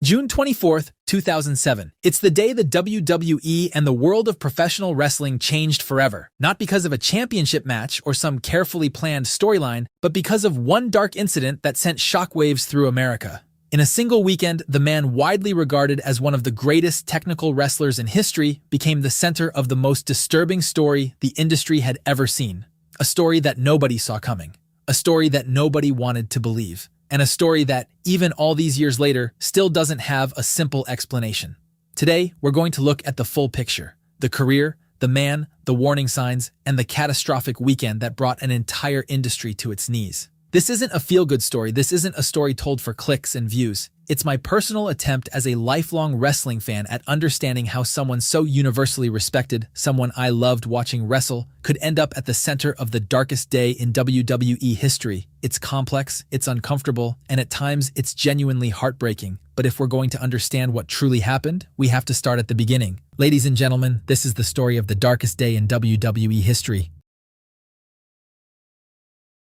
June 24th, 2007. It's the day the WWE and the world of professional wrestling changed forever. Not because of a championship match or some carefully planned storyline, but because of one dark incident that sent shockwaves through America. In a single weekend, the man widely regarded as one of the greatest technical wrestlers in history became the center of the most disturbing story the industry had ever seen. A story that nobody saw coming. A story that nobody wanted to believe. And a story that, even all these years later, still doesn't have a simple explanation. Today, we're going to look at the full picture. The career, the man, the warning signs, and the catastrophic weekend that brought an entire industry to its knees. This isn't a feel-good story. This isn't a story told for clicks and views. It's my personal attempt as a lifelong wrestling fan at understanding how someone so universally respected, someone I loved watching wrestle, could end up at the center of the darkest day in WWE history. It's complex, it's uncomfortable, and at times it's genuinely heartbreaking. But if we're going to understand what truly happened, we have to start at the beginning. Ladies and gentlemen, this is the story of the darkest day in WWE history.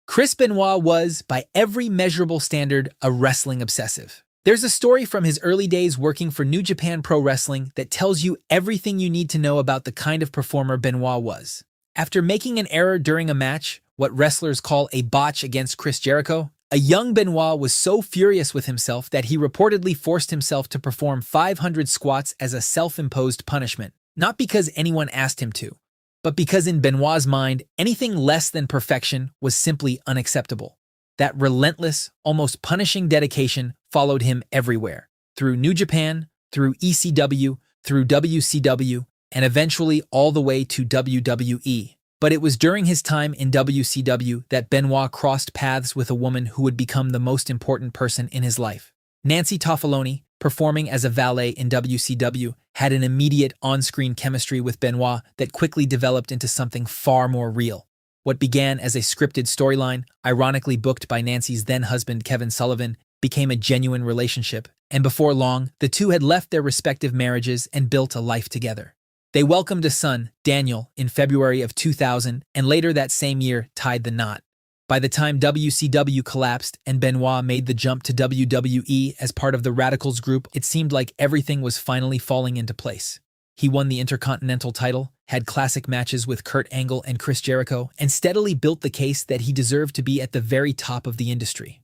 Chris Benoit was, by every measurable standard, a wrestling obsessive. There's a story from his early days working for New Japan Pro Wrestling that tells you everything you need to know about the kind of performer Benoit was. After making an error during a match, what wrestlers call a botch against Chris Jericho, a young Benoit was so furious with himself that he reportedly forced himself to perform 500 squats as a self-imposed punishment, not because anyone asked him to, but because in Benoit's mind, anything less than perfection was simply unacceptable. That relentless, almost punishing dedication followed him everywhere, through New Japan, through ECW, through WCW, and eventually all the way to WWE. But it was during his time in WCW that Benoit crossed paths with a woman who would become the most important person in his life. Nancy Toffoloni, performing as a valet in WCW, had an immediate on-screen chemistry with Benoit that quickly developed into something far more real. What began as a scripted storyline, ironically booked by Nancy's then-husband Kevin Sullivan, became a genuine relationship, and before long, the two had left their respective marriages and built a life together. They welcomed a son, Daniel, in February of 2000, and later that same year tied the knot. By the time WCW collapsed and Benoit made the jump to WWE as part of the Radicals group, it seemed like everything was finally falling into place. He won the Intercontinental title, had classic matches with Kurt Angle and Chris Jericho, and steadily built the case that he deserved to be at the very top of the industry.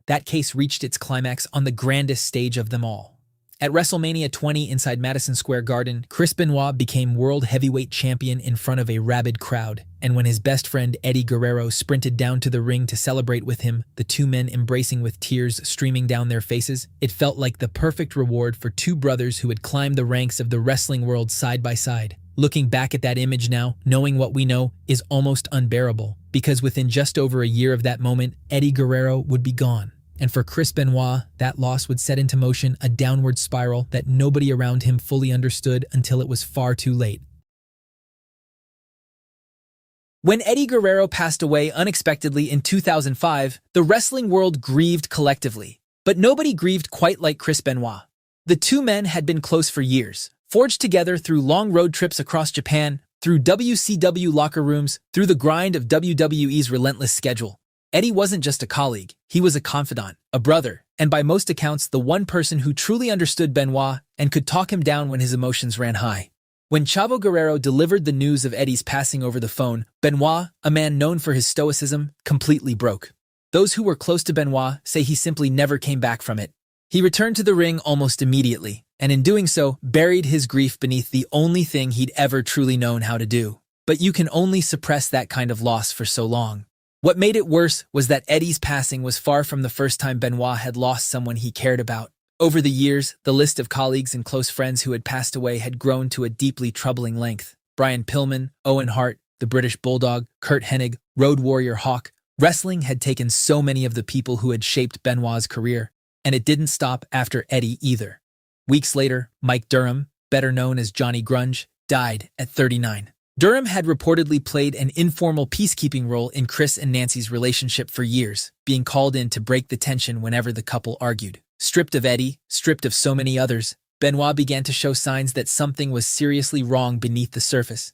That case reached its climax on the grandest stage of them all. At WrestleMania 20 inside Madison Square Garden, Chris Benoit became World Heavyweight Champion in front of a rabid crowd, and when his best friend Eddie Guerrero sprinted down to the ring to celebrate with him, the two men embracing with tears streaming down their faces, it felt like the perfect reward for two brothers who had climbed the ranks of the wrestling world side by side. Looking back at that image now, knowing what we know, is almost unbearable, because within just over a year of that moment, Eddie Guerrero would be gone. And for Chris Benoit, that loss would set into motion a downward spiral that nobody around him fully understood until it was far too late. When Eddie Guerrero passed away unexpectedly in 2005, the wrestling world grieved collectively. But nobody grieved quite like Chris Benoit. The two men had been close for years, forged together through long road trips across Japan, through WCW locker rooms, through the grind of WWE's relentless schedule. Eddie wasn't just a colleague, he was a confidant, a brother, and by most accounts the one person who truly understood Benoit and could talk him down when his emotions ran high. When Chavo Guerrero delivered the news of Eddie's passing over the phone, Benoit, a man known for his stoicism, completely broke. Those who were close to Benoit say he simply never came back from it. He returned to the ring almost immediately, and in doing so, buried his grief beneath the only thing he'd ever truly known how to do. But you can only suppress that kind of loss for so long. What made it worse was that Eddie's passing was far from the first time Benoit had lost someone he cared about. Over the years, the list of colleagues and close friends who had passed away had grown to a deeply troubling length. Brian Pillman, Owen Hart, the British Bulldog, Kurt Hennig, Road Warrior Hawk. Wrestling had taken so many of the people who had shaped Benoit's career, and it didn't stop after Eddie either. Weeks later, Mike Durham, better known as Johnny Grunge, died at 39. Durham had reportedly played an informal peacekeeping role in Chris and Nancy's relationship for years, being called in to break the tension whenever the couple argued. Stripped of Eddie, stripped of so many others, Benoit began to show signs that something was seriously wrong beneath the surface.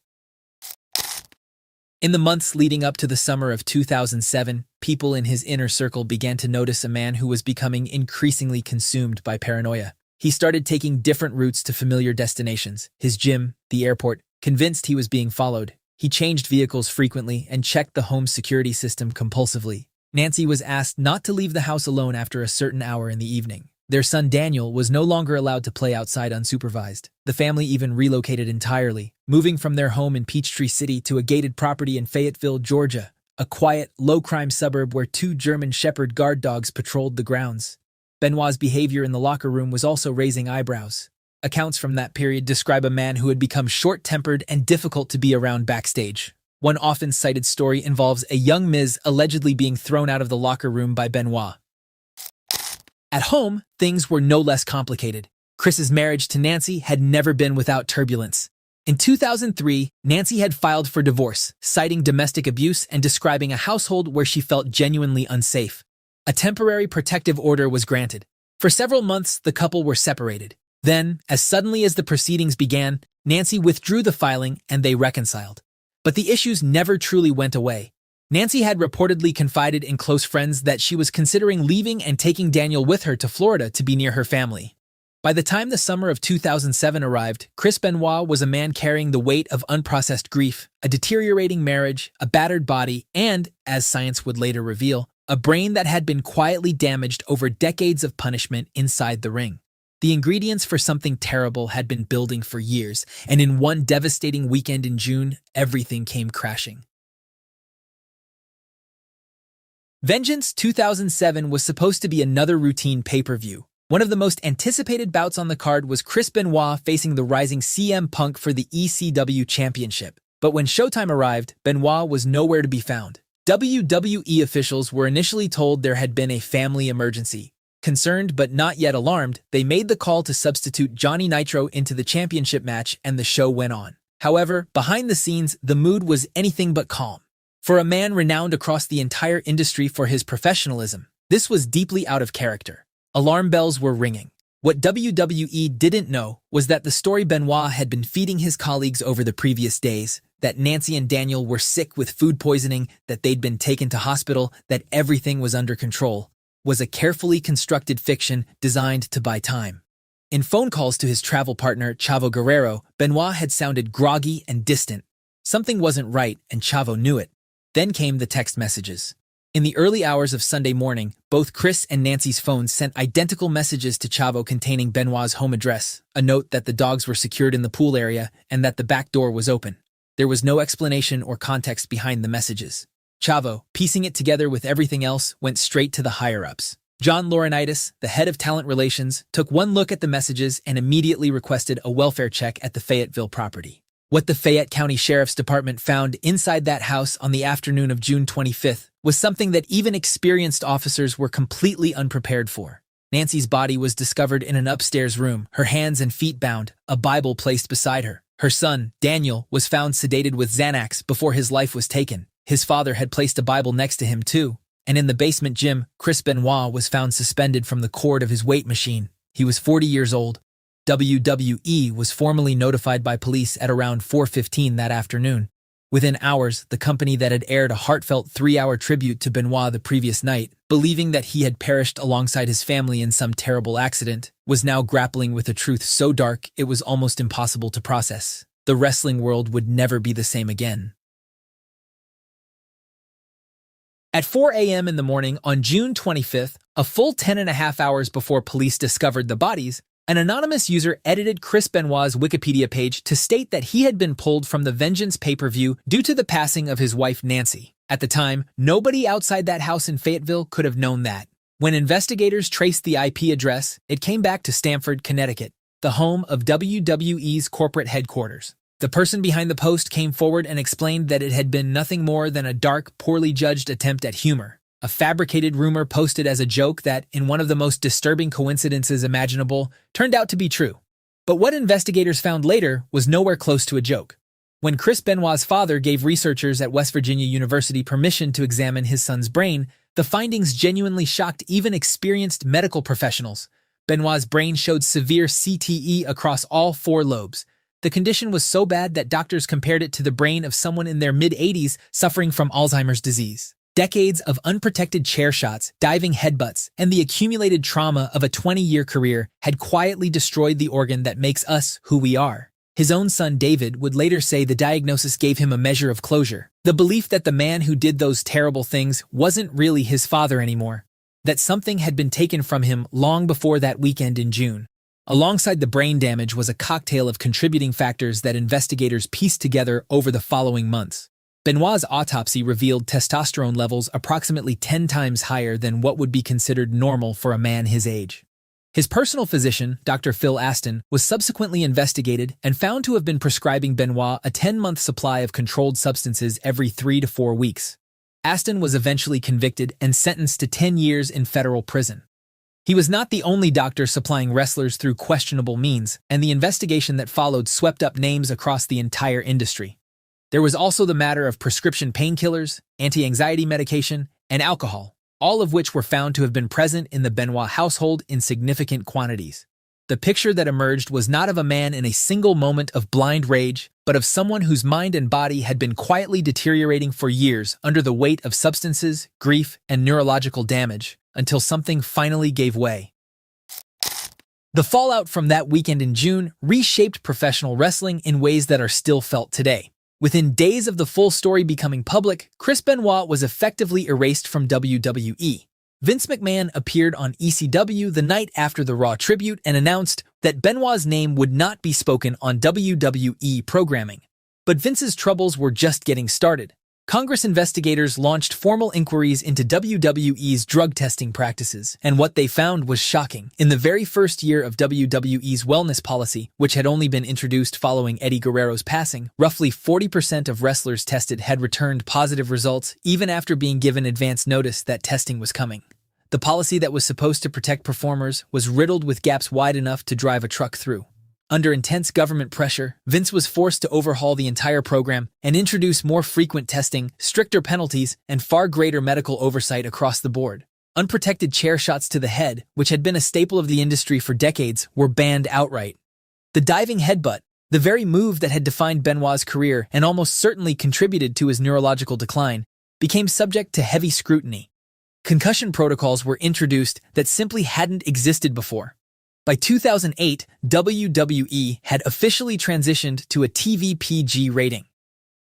In the months leading up to the summer of 2007, people in his inner circle began to notice a man who was becoming increasingly consumed by paranoia. He started taking different routes to familiar destinations, his gym, the airport, convinced he was being followed. He changed vehicles frequently and checked the home's security system compulsively. Nancy was asked not to leave the house alone after a certain hour in the evening. Their son Daniel was no longer allowed to play outside unsupervised. The family even relocated entirely, moving from their home in Peachtree City to a gated property in Fayetteville, Georgia, a quiet, low-crime suburb where 2 German Shepherd guard dogs patrolled the grounds. Benoit's behavior in the locker room was also raising eyebrows. Accounts from that period describe a man who had become short-tempered and difficult to be around backstage. One often cited story involves a young Ms. allegedly being thrown out of the locker room by Benoit. At home, things were no less complicated. Chris's marriage to Nancy had never been without turbulence. In 2003, Nancy had filed for divorce, citing domestic abuse and describing a household where she felt genuinely unsafe. A temporary protective order was granted. For several months, the couple were separated. Then, as suddenly as the proceedings began, Nancy withdrew the filing and they reconciled. But the issues never truly went away. Nancy had reportedly confided in close friends that she was considering leaving and taking Daniel with her to Florida to be near her family. By the time the summer of 2007 arrived, Chris Benoit was a man carrying the weight of unprocessed grief, a deteriorating marriage, a battered body, and, as science would later reveal, a brain that had been quietly damaged over decades of punishment inside the ring. The ingredients for something terrible had been building for years, and in one devastating weekend in June, everything came crashing. Vengeance 2007 was supposed to be another routine pay-per-view. One of the most anticipated bouts on the card was Chris Benoit facing the rising CM Punk for the ECW Championship. But when Showtime arrived, Benoit was nowhere to be found. WWE officials were initially told there had been a family emergency. Concerned but not yet alarmed, they made the call to substitute Johnny Nitro into the championship match and the show went on. However, behind the scenes, the mood was anything but calm. For a man renowned across the entire industry for his professionalism, this was deeply out of character. Alarm bells were ringing. What WWE didn't know was that the story Benoit had been feeding his colleagues over the previous days, that Nancy and Daniel were sick with food poisoning, that they'd been taken to hospital, that everything was under control, was a carefully constructed fiction designed to buy time. In phone calls to his travel partner, Chavo Guerrero, Benoit had sounded groggy and distant. Something wasn't right, and Chavo knew it. Then came the text messages. In the early hours of Sunday morning, both Chris and Nancy's phones sent identical messages to Chavo containing Benoit's home address, a note that the dogs were secured in the pool area and that the back door was open. There was no explanation or context behind the messages. Chavo, piecing it together with everything else, went straight to the higher-ups. John Laurinaitis, the head of talent relations, took one look at the messages and immediately requested a welfare check at the Fayetteville property. What the Fayette County Sheriff's Department found inside that house on the afternoon of June 25th was something that even experienced officers were completely unprepared for. Nancy's body was discovered in an upstairs room, her hands and feet bound, a Bible placed beside her. Her son, Daniel, was found sedated with Xanax before his life was taken. His father had placed a Bible next to him too. And in the basement gym, Chris Benoit was found suspended from the cord of his weight machine. He was 40 years old. WWE was formally notified by police at around 4:15 that afternoon. Within hours, the company that had aired a heartfelt 3-hour tribute to Benoit the previous night, believing that he had perished alongside his family in some terrible accident, was now grappling with a truth so dark it was almost impossible to process. The wrestling world would never be the same again. At 4 a.m. in the morning on June 25th, a full 10.5 hours before police discovered the bodies, an anonymous user edited Chris Benoit's Wikipedia page to state that he had been pulled from the Vengeance pay-per-view due to the passing of his wife Nancy. At the time, nobody outside that house in Fayetteville could have known that. When investigators traced the IP address, it came back to Stamford, Connecticut, the home of WWE's corporate headquarters. The person behind the post came forward and explained that it had been nothing more than a dark, poorly judged attempt at humor, a fabricated rumor posted as a joke that, in one of the most disturbing coincidences imaginable, turned out to be true. But what investigators found later was nowhere close to a joke. When Chris Benoit's father gave researchers at West Virginia University permission to examine his son's brain, the findings genuinely shocked even experienced medical professionals. Benoit's brain showed severe CTE across all 4 lobes. The condition was so bad that doctors compared it to the brain of someone in their mid-80s suffering from Alzheimer's disease. Decades of unprotected chair shots, diving headbutts, and the accumulated trauma of a 20-year career had quietly destroyed the organ that makes us who we are. His own son David would later say the diagnosis gave him a measure of closure. The belief that the man who did those terrible things wasn't really his father anymore. That something had been taken from him long before that weekend in June. Alongside the brain damage was a cocktail of contributing factors that investigators pieced together over the following months. Benoit's autopsy revealed testosterone levels approximately 10 times higher than what would be considered normal for a man his age. His personal physician, Dr. Phil Aston, was subsequently investigated and found to have been prescribing Benoit a 10-month supply of controlled substances every 3 to 4 weeks. Aston was eventually convicted and sentenced to 10 years in federal prison. He was not the only doctor supplying wrestlers through questionable means, and the investigation that followed swept up names across the entire industry. There was also the matter of prescription painkillers, anti-anxiety medication, and alcohol, all of which were found to have been present in the Benoit household in significant quantities. The picture that emerged was not of a man in a single moment of blind rage, but of someone whose mind and body had been quietly deteriorating for years under the weight of substances, grief, and neurological damage, until something finally gave way. The fallout from that weekend in June reshaped professional wrestling in ways that are still felt today. Within days of the full story becoming public, Chris Benoit was effectively erased from WWE. Vince McMahon appeared on ECW the night after the Raw tribute and announced that Benoit's name would not be spoken on WWE programming. But Vince's troubles were just getting started. Congress investigators launched formal inquiries into WWE's drug testing practices, and what they found was shocking. In the very first year of WWE's wellness policy, which had only been introduced following Eddie Guerrero's passing, roughly 40% of wrestlers tested had returned positive results even after being given advance notice that testing was coming. The policy that was supposed to protect performers was riddled with gaps wide enough to drive a truck through. Under intense government pressure, Vince was forced to overhaul the entire program and introduce more frequent testing, stricter penalties, and far greater medical oversight across the board. Unprotected chair shots to the head, which had been a staple of the industry for decades, were banned outright. The diving headbutt, the very move that had defined Benoit's career and almost certainly contributed to his neurological decline, became subject to heavy scrutiny. Concussion protocols were introduced that simply hadn't existed before. By 2008, WWE had officially transitioned to a TV PG rating.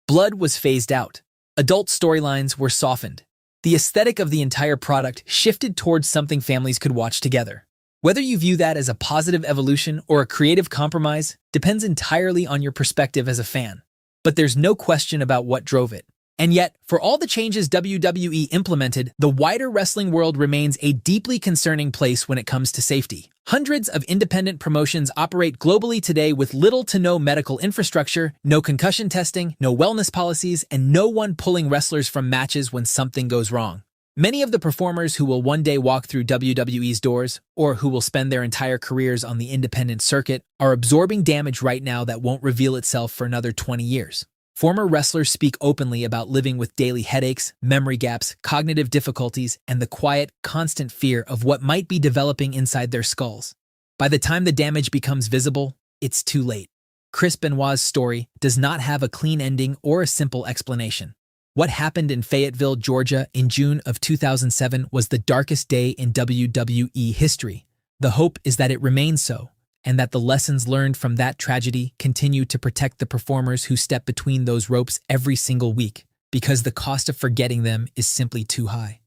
Blood was phased out. Adult storylines were softened. The aesthetic of the entire product shifted towards something families could watch together. Whether you view that as a positive evolution or a creative compromise depends entirely on your perspective as a fan. But there's no question about what drove it. And yet, for all the changes WWE implemented, the wider wrestling world remains a deeply concerning place when it comes to safety. Hundreds of independent promotions operate globally today with little to no medical infrastructure, no concussion testing, no wellness policies, and no one pulling wrestlers from matches when something goes wrong. Many of the performers who will one day walk through WWE's doors, or who will spend their entire careers on the independent circuit, are absorbing damage right now that won't reveal itself for another 20 years. Former wrestlers speak openly about living with daily headaches, memory gaps, cognitive difficulties, and the quiet, constant fear of what might be developing inside their skulls. By the time the damage becomes visible, it's too late. Chris Benoit's story does not have a clean ending or a simple explanation. What happened in Fayetteville, Georgia in June of 2007 was the darkest day in WWE history. The hope is that it remains so, and that the lessons learned from that tragedy continue to protect the performers who step between those ropes every single week, because the cost of forgetting them is simply too high.